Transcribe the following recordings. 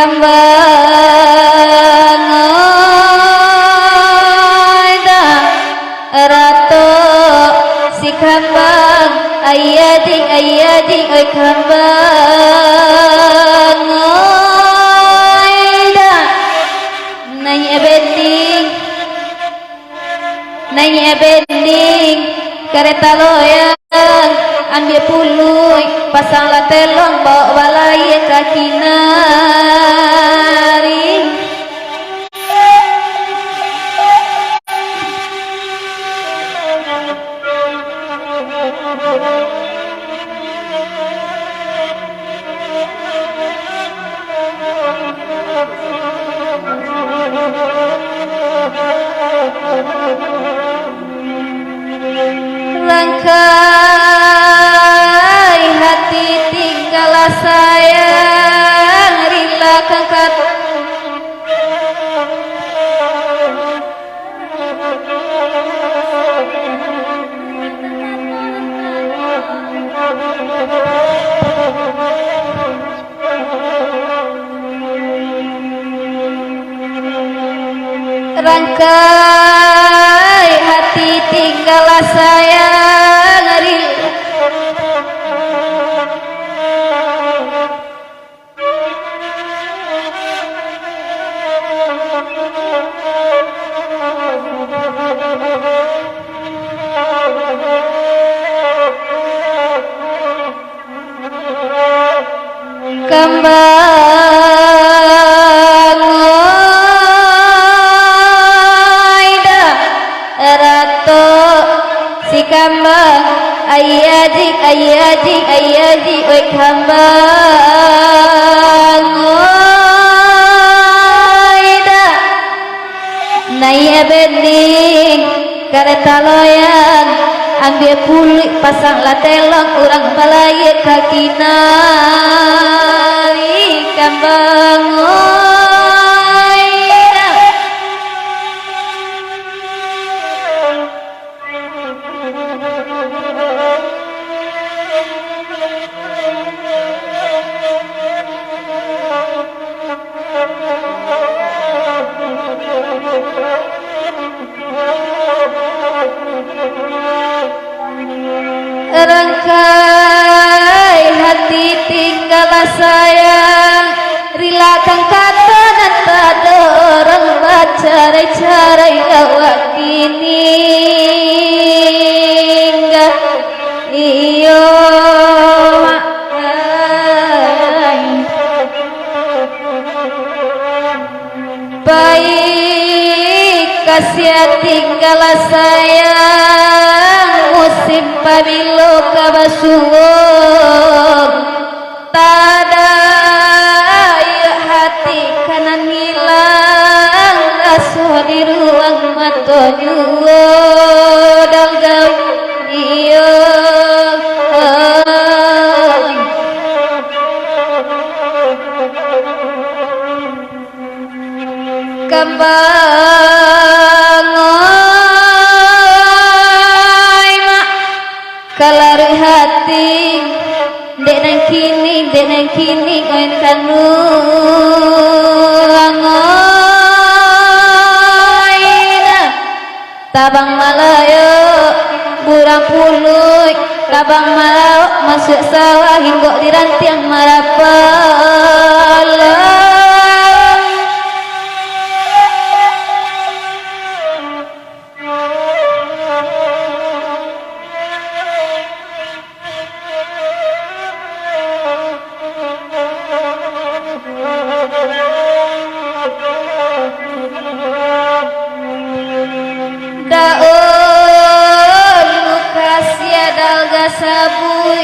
kembang rato si kembang ayadi oi kembang nanya bending kereta loyang ambil puluh pasang latelong bawa balai kaki nari langkai hati tinggal sayang rila kangkat rangkai hati tinggal sayang rila kembang rato si kambang ayadi oi kambang naya bening kereta loyang ambil pulih pasang latelong urang balai kaki nari kambang rangkai hati tinggal sayang rila kang kata dan tada orang bacarai gawat kini iyo baik kasih tinggal sayang musim pamilu kabasuh tada ya hati kanan hilang rasa di ruang matonyu dalgau iyo kembang kalari hati dek nang kini koin kanu angoina tabang malayo burang puluh tabang malau masuk sawah hingga dirantiang marapala daun lukas ya dalga sabui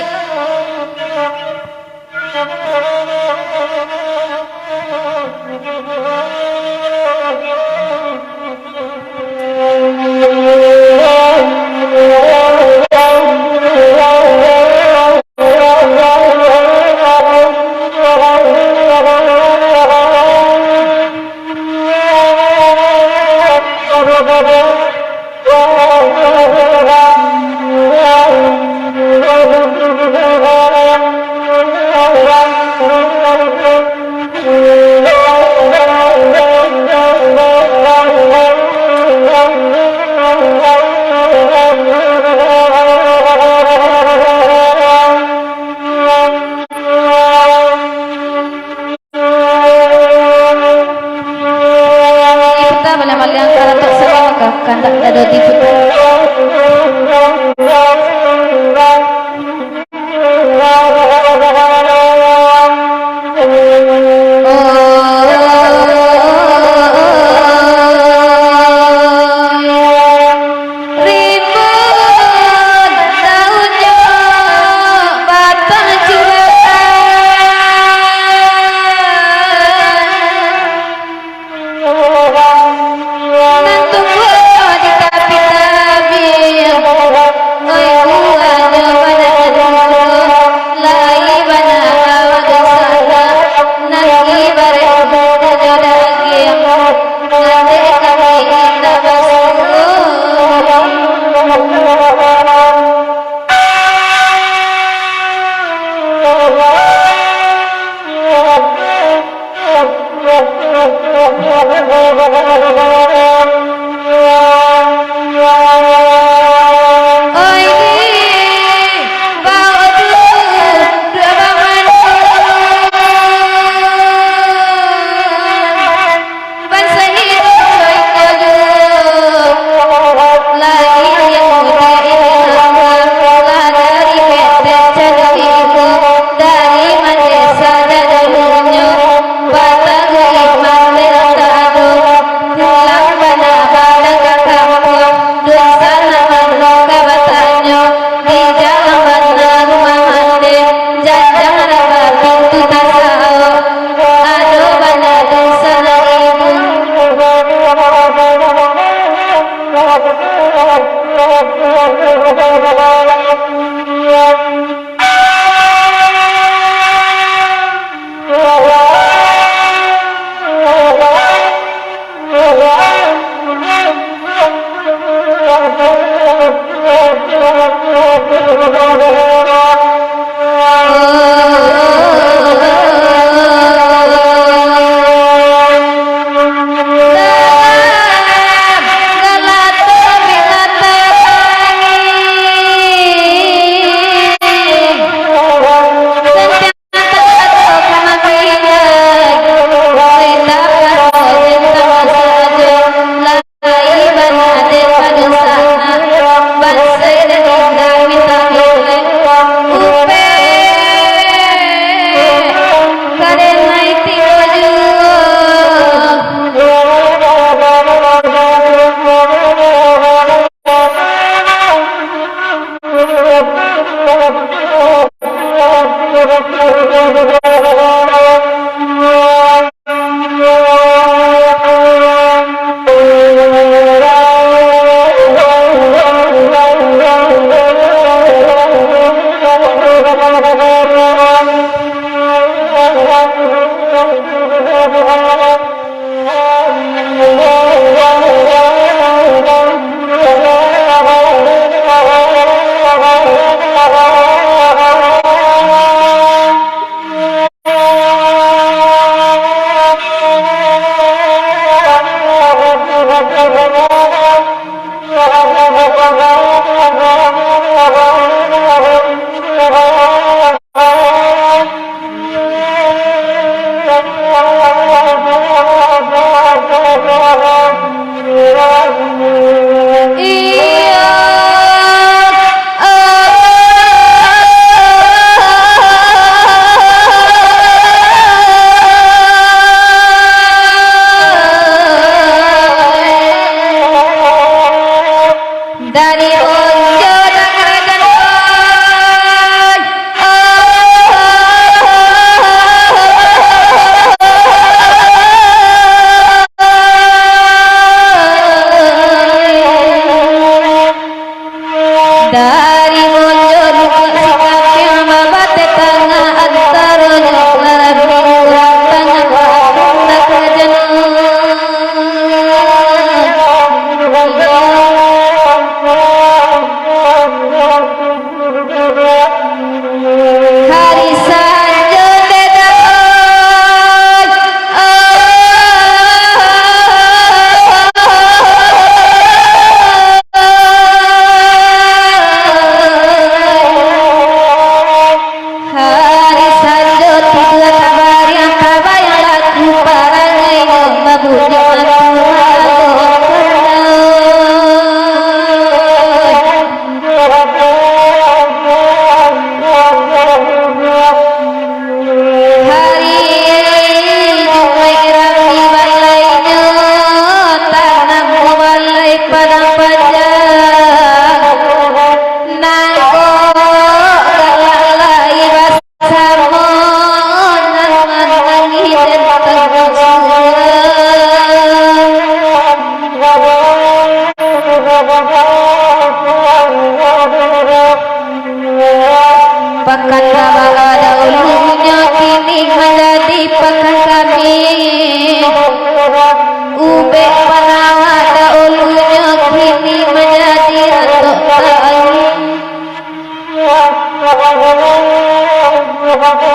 Iya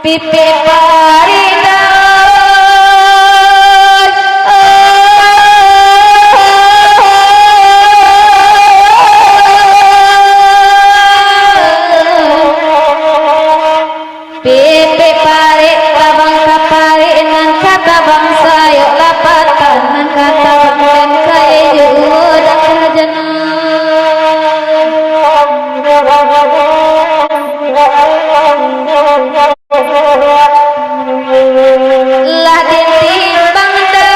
pipi parida pipi pare tabang kapare nan kata bangsa yuk lapatan nan kata bangsa kaya juda kerajana lah ditimbang day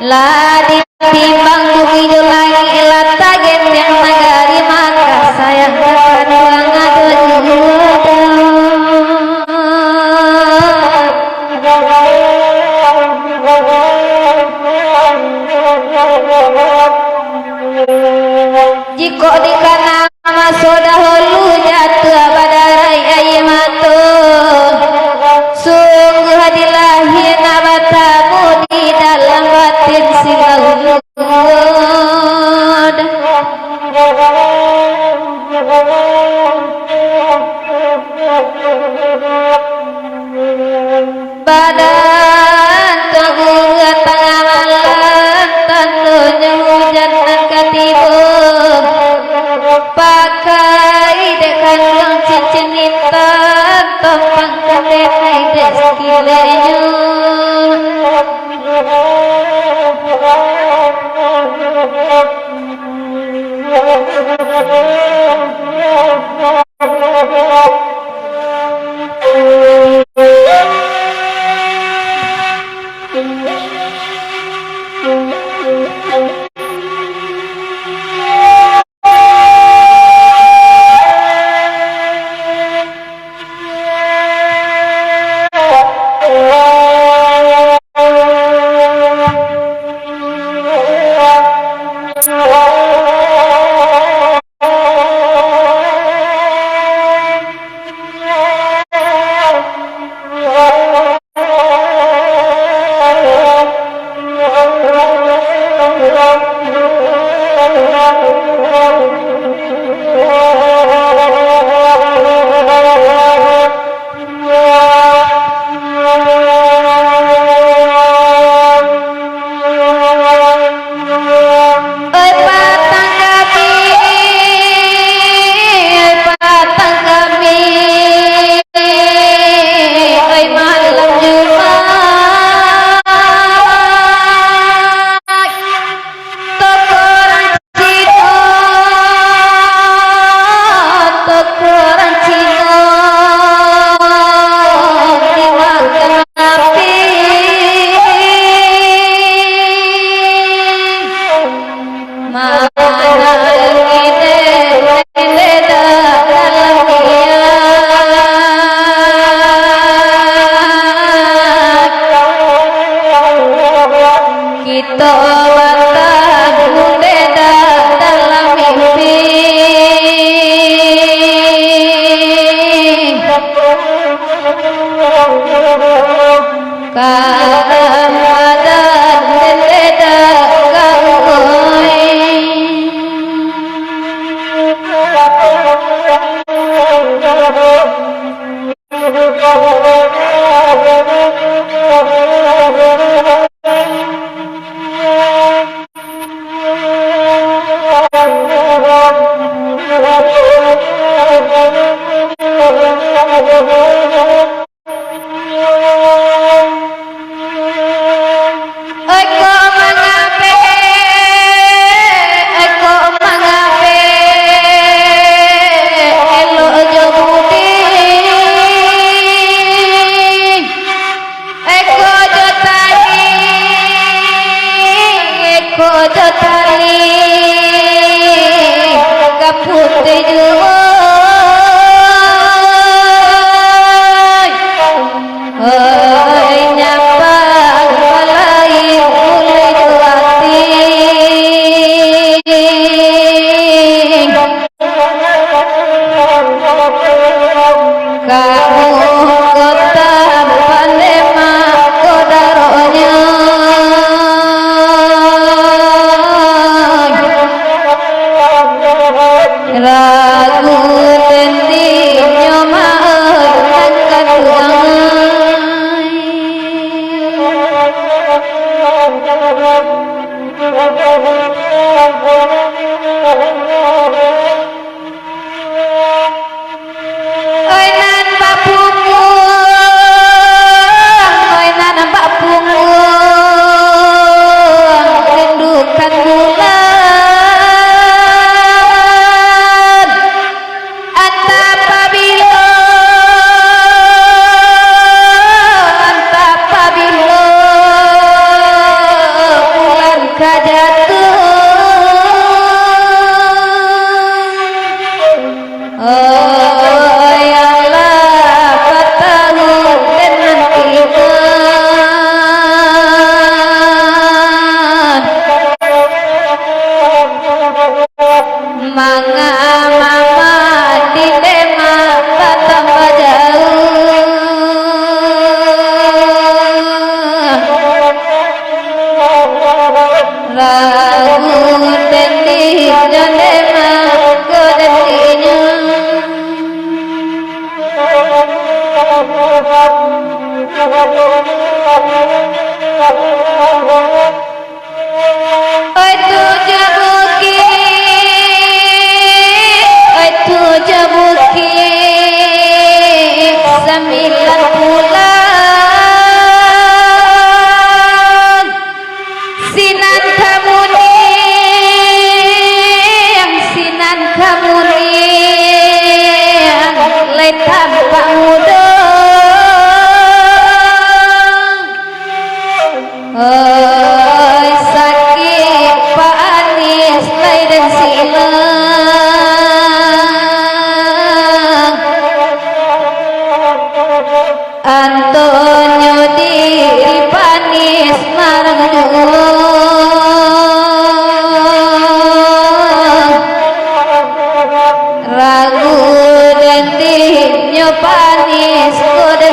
lah ditimbang bumi lagi ilat taget yang nagari maka sayang kedua ngadu jiko di kana masoda hulu jatuh badarai ayi matur sungguh hadilahi nabatamu di dalam batin silaud badan tubuh tengah malam tentunya hujan angkat tiba pakai dekan yang cincin hitam topang kedenai deskilenya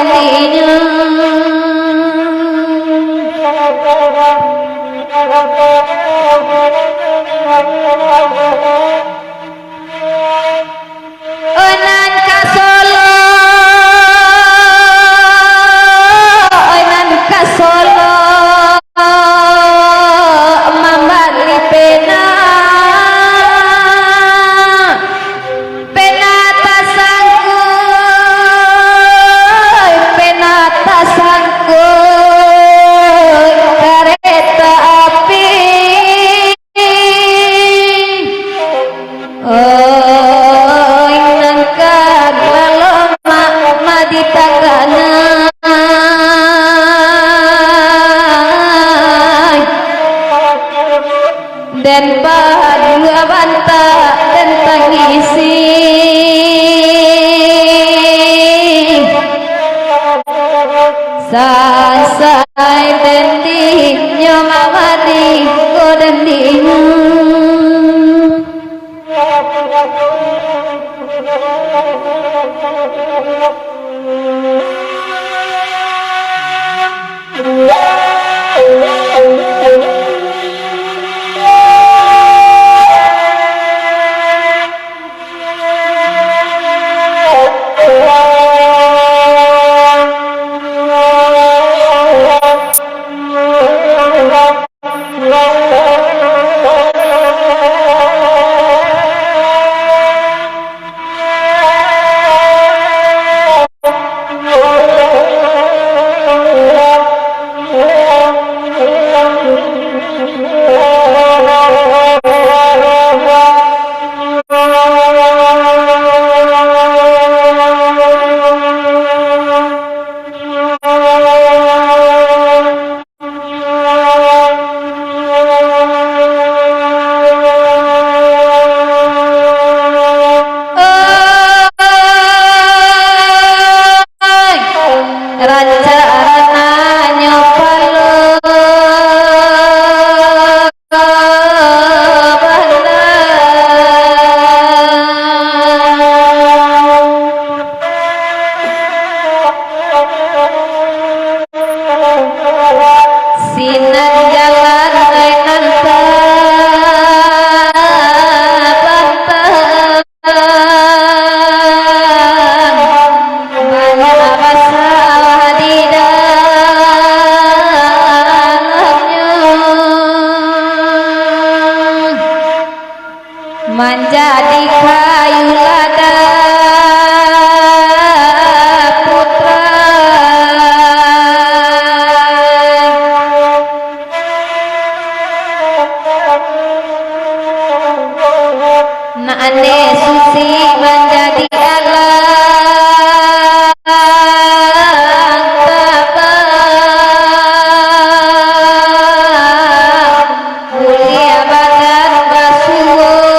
gantinya Onan ka Solo Onan ka Solo Mambali pena penata sangkuy penata sangkuy kereta api oh nangka laloma maditagana dan padua banta dan tangisi sasai dan di nyomawadi ko dan di menjadi kayu lada putra na ane susi menjadi alang tabang mulia badan basuh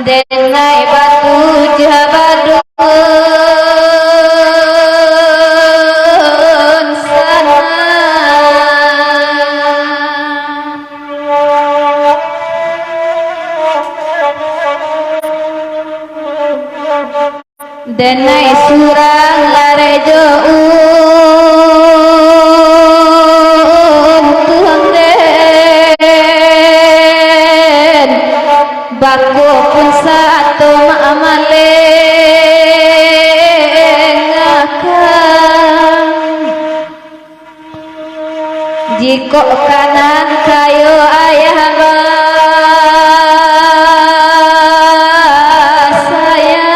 denai batu jabadun sana denai surang larejo Tuhan den baku pun satu mamalengakang jiko kanan kayu ayah sayang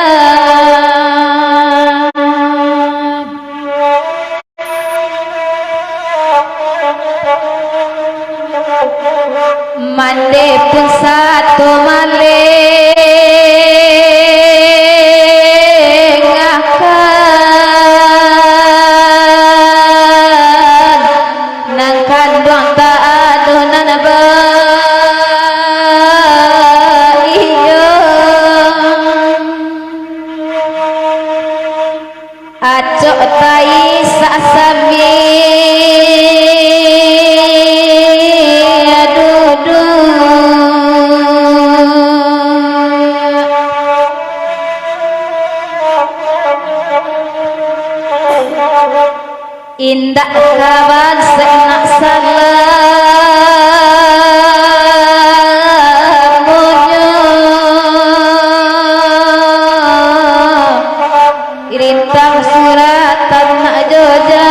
tai sasami dudu indah kawan senak salamunyo irintang suratan nak jojan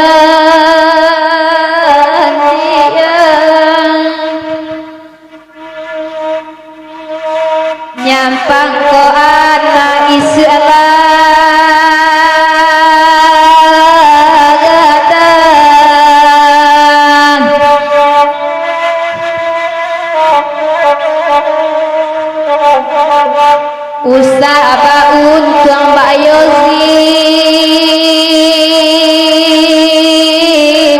nyampang ko anak isla usaba untuang bayozi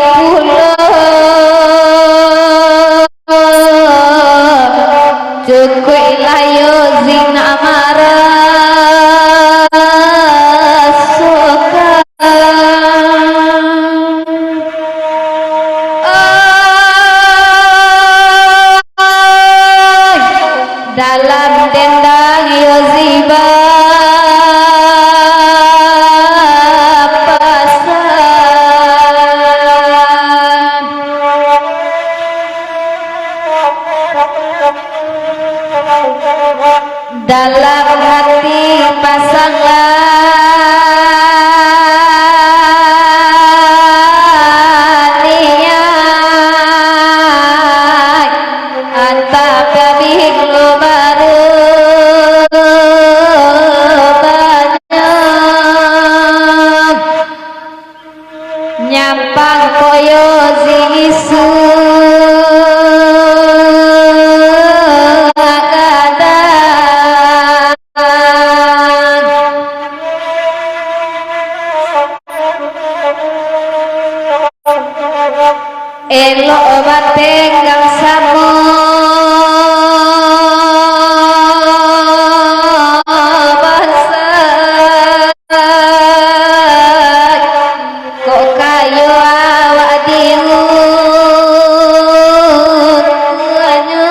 pulo cukup layo zina amara suka dalam dendang yoziba pasan dalam hati pasanglah niat antap kabih lo baru banyak nyampang koyo zisu elok batenggang samo basa kok kayo awak diut banyo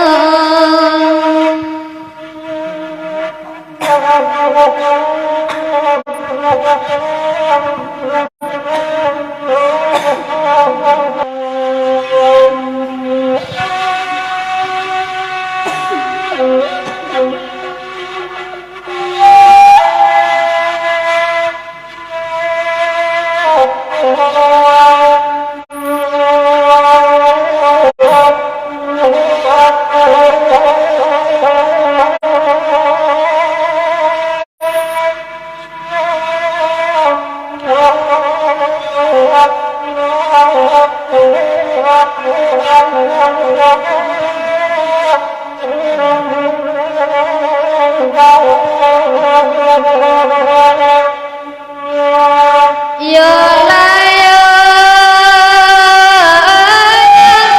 yo layo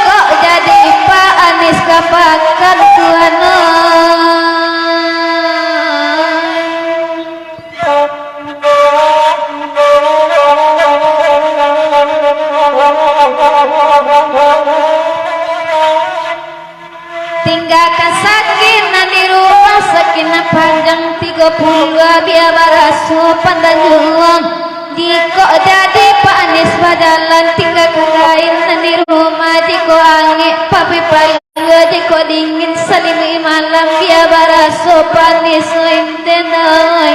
kok jadi Pak Anies kapakan tuana tinggalkan sakinah di rumah sakinah panjang 32 biar barasopan dan juang diko jadi Pak Anies badalan tinggal kagain di rumah diko angin papi payungga diko dingin salimi malam biar barasopan isointenai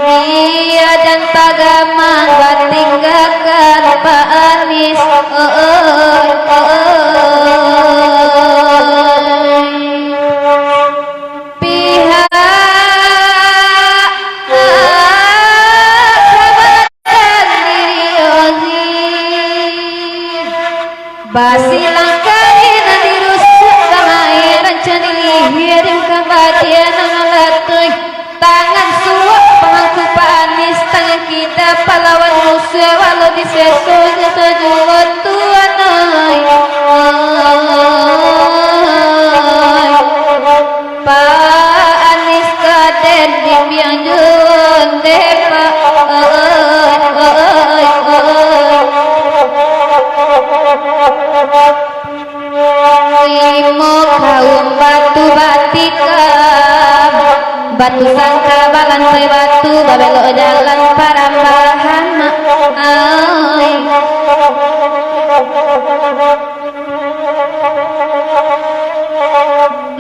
dia dan tagaman batinggakan Pak Anies pihak kabarkan diri ozim basi langkahin dirusak kamai rencana lihirin kembadian ngalatuy tangan suap pangku Pak Anies tangan kita pahlawan musuh walau disesuai setujuan Tuhan Pak Anies kader di lantai batu babelo jalan parambahan ai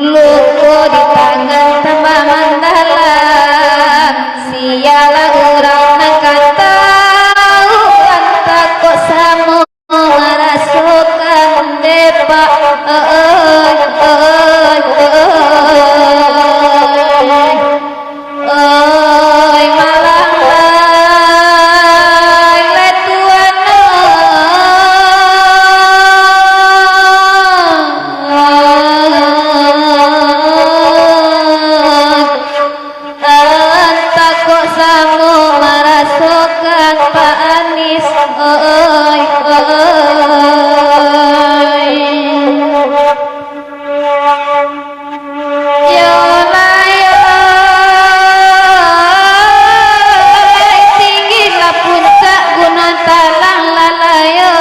luku di tangan tambah mandalan siala urang nakatau lantak kok samu ngarasukan depa malang letuana takut samu marasukan Pak Anis tinggilah puncak gunung talang lalayo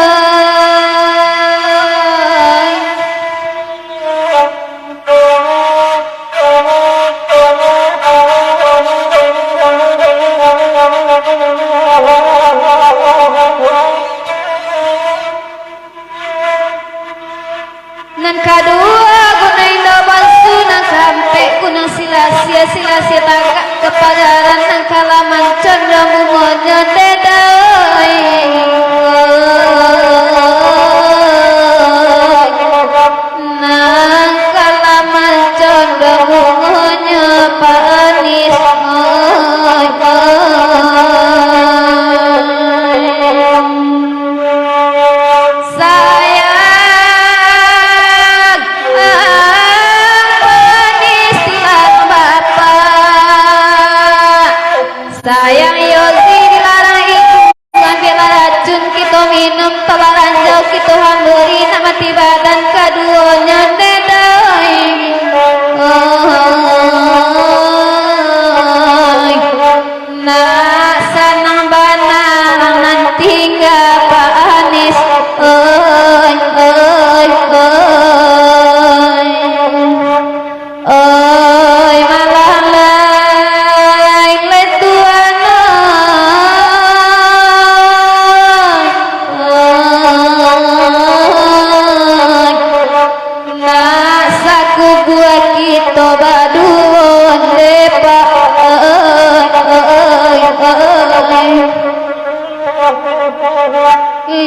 nan kadua gunung Indobansu nan sampai gunung silasia tagak kepadaran nan kalaman condro mumonyo dedai nan kalaman condro mumonyo Pak Anis sayang Yosi dilarang iku ngambil racun kita minum tebaran jauh kita hamburi nama tibadan kaduanya dedai nak sanang banang nanti gak Pak Anis malang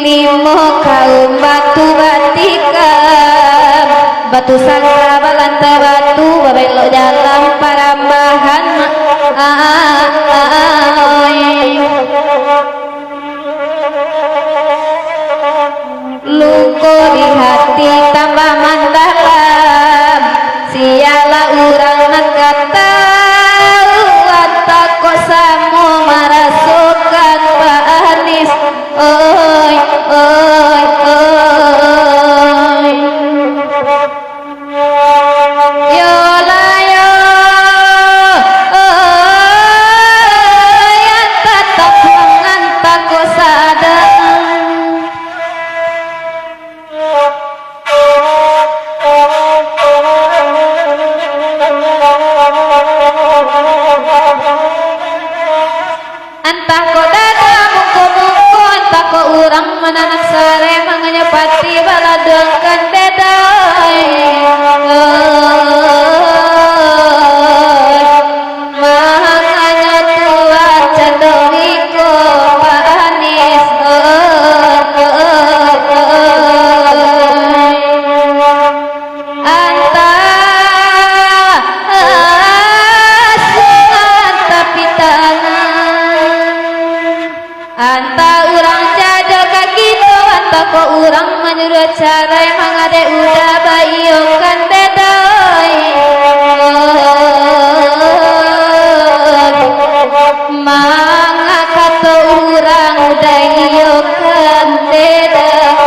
limo kaum batu batikan batu sangka balanta batu babelo jalan parambahan luko di hati tambah mandalam siala urang nakata kok samu marasukan Pak Anis entah kau dada muko entah kau urang menanak sare manganya pati baladengkan dedai manganya tua cendowiko Pak Anis anta urang jaga kaki to anta ko urang menyuruh cara mangade udah bayokan dedai manga kato urang udah yokan dedai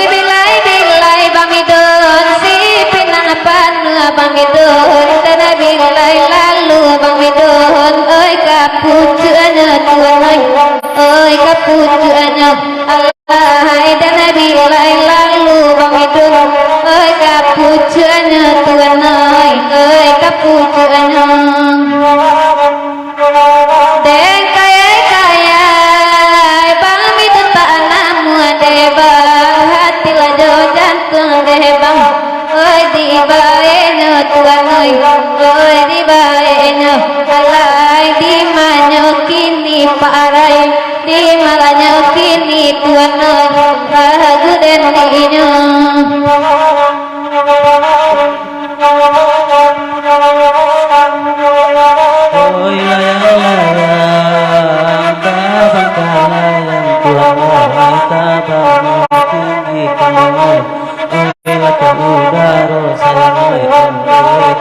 Bilai bangidun si pinapan bangidun tana bilai lalu bangidun oi kapujuannya tuan oi kapujuannya Allah dana bilai lalu bangidun oi kapujuannya tuan oi kapujuannya deng kaya kaya bangidun tak namu deba hati lajo jantung debang oi di baeno tuan oi di baeno alai di manyo kini parai di malanyo kini tuan ragu den ninyo oi layang-layang tabang kalayang tuan tabang tinggi kamu ka udaro sayang oi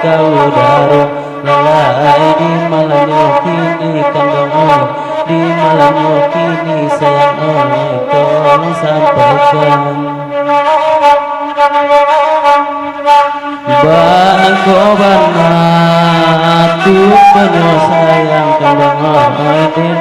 ka udaro lalai di malanyo kini kandang di malanyo kini sayang oi tolong sampaikan bangko banatu penyo sayang kandang oi din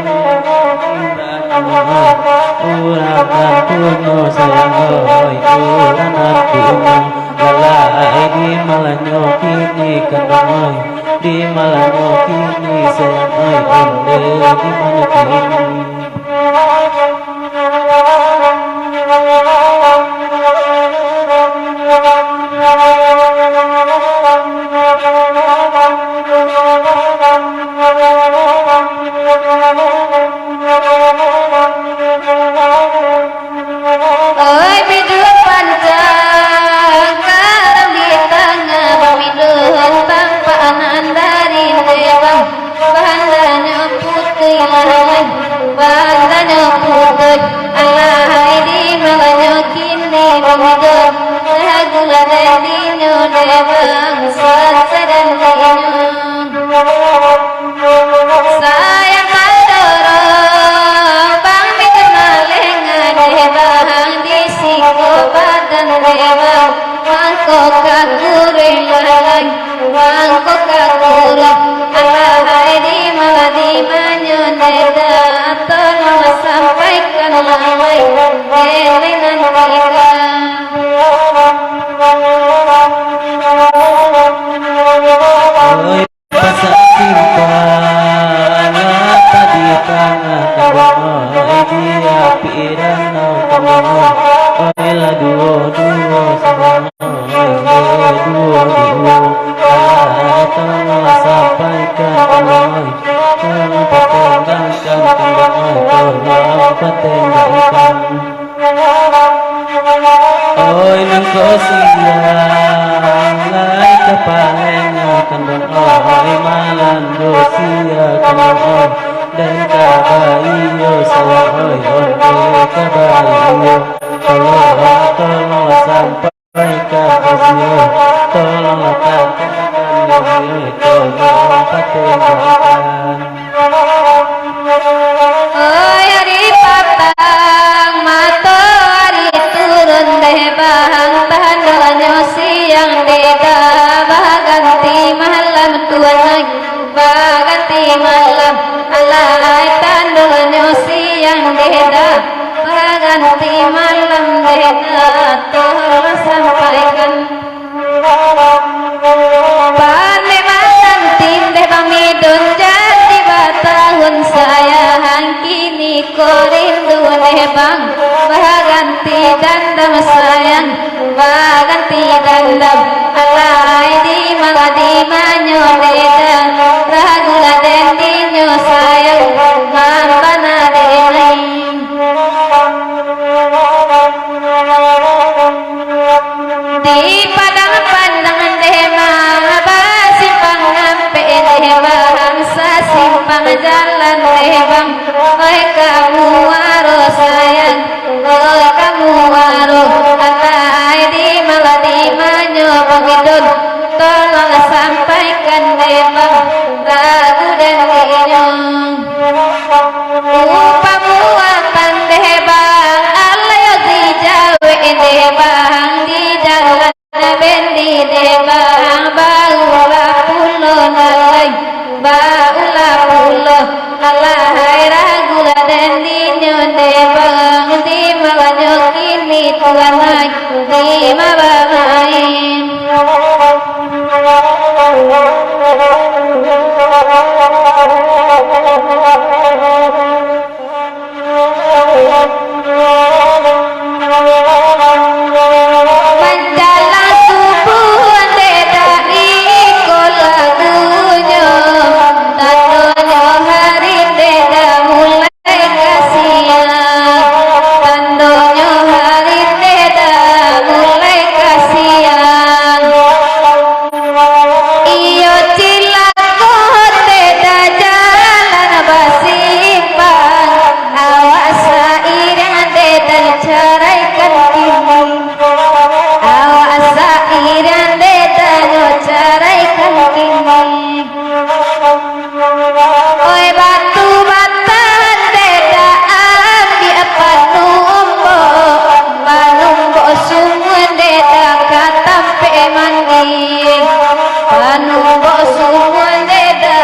uranan punyo sayang oi uranan punyo lalai di malanyo kini kandang oi di malanyo kini sayang oi onde di malanyo kini oi bidul pancang karam di tengah bamidun tanpa dari dewang bahannya putih lahai bahannya putih alai di malanyo kini bamidun gula dendinyo dewang sasadan dinyo sayang padorong bang bitenalengan dewang disiko badan dewang mangko kakureng lalai mangko kakureng alai di maladi manyon deda tolong sampaikan lalai elengan kita oi pasang cinta nyata di tangan kamu oi dia piranau kamu oi la duo sayang oi duo tolong sampaikan kamu tolong patenggalkan kamu tolong patenggalkan oi nang kosiang lai kepahenga kandang oi malan dosia kandang oi dan kabaiyo sayang oi onde kabaiyo tolong sampaikan kasih tolong katakan tolong patenggalkan oi hari patang mato hari turun deh bang tandanya siang deda baganti malam tuan baganti malam alai tandanya siang deda baganti malam deda tolong sampaikan pane malam tim deh bamidun jadi batahun sayang kini korindu deh bang baganti dandam sayang baganti dandam alai di maladi manyo deda ragula dendinyo sayang mampana denai di padang pandangan dema basimpang ngampe dema hamsa simpang jalan debang oi kamu waro sayang oi kamu waro alai di maladi manyo bangidun tolong sampaikan debang ragu dan dinyo upamu apa debang di jalan bendi debang baula pulo nalai baula pulo nalai ragula dan di debang di malanyo kini tuanai di mabahain menjalan subuh dari kolagunya tandonyo hari deda mulai kasihan tandonyo hari deda mulai kasihan iyo cilako deda jalan basimpang awas irang deda caraikan kini awas irang deda caraikan kini oi batu batan deda ambi apa numbo panumbo sungun deda katampe mandi panumbo sungun deda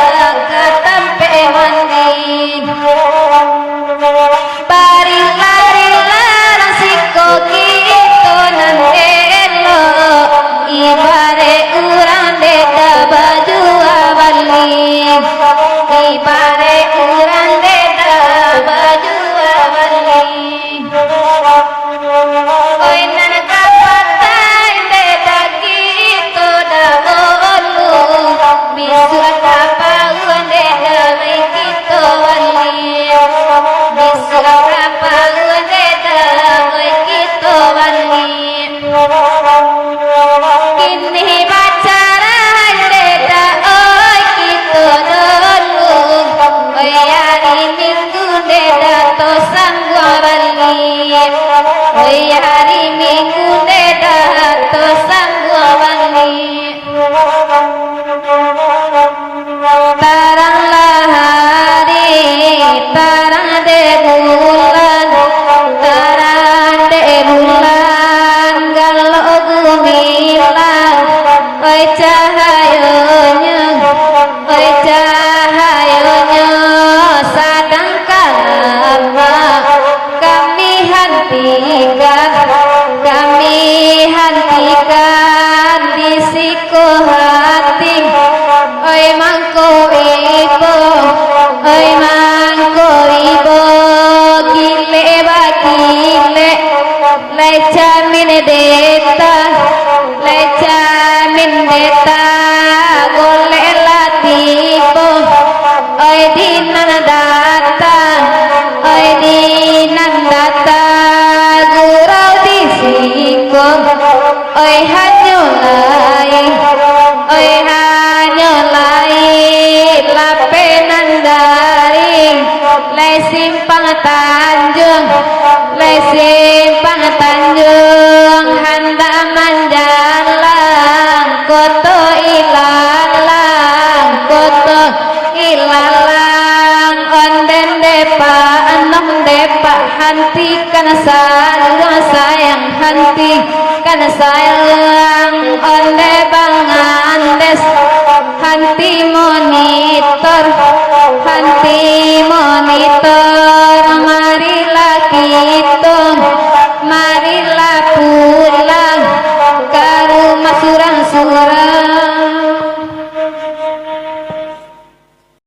katampe mandi bari lari larang siko gitu nandelo ibare urang deda baju abali ibare urang deda baju abali oi nan kapatai deda gitu dahulu bisu kapaun deda gitu wali bisu kapaun deda gitu wali kini pacaran deda oi gitu dulu oi hari minggu deda to sanggup bali oi hari minggu deda to sanggup bali taranglah hari tarang de bulan tarang de bulan galau gumilang oi cahayonya sadang kalama kami hentikan di siku hati oi mangko ibo gile bakile lecamin deta gole latipo oi dinan data gurau disiko oi hanyolai lapenan dari lesimpang tanjung handa manjalang koto ilalang onden depa anom depa hentikan sayang hentikan sayang onde bangandes hanti monitor hanti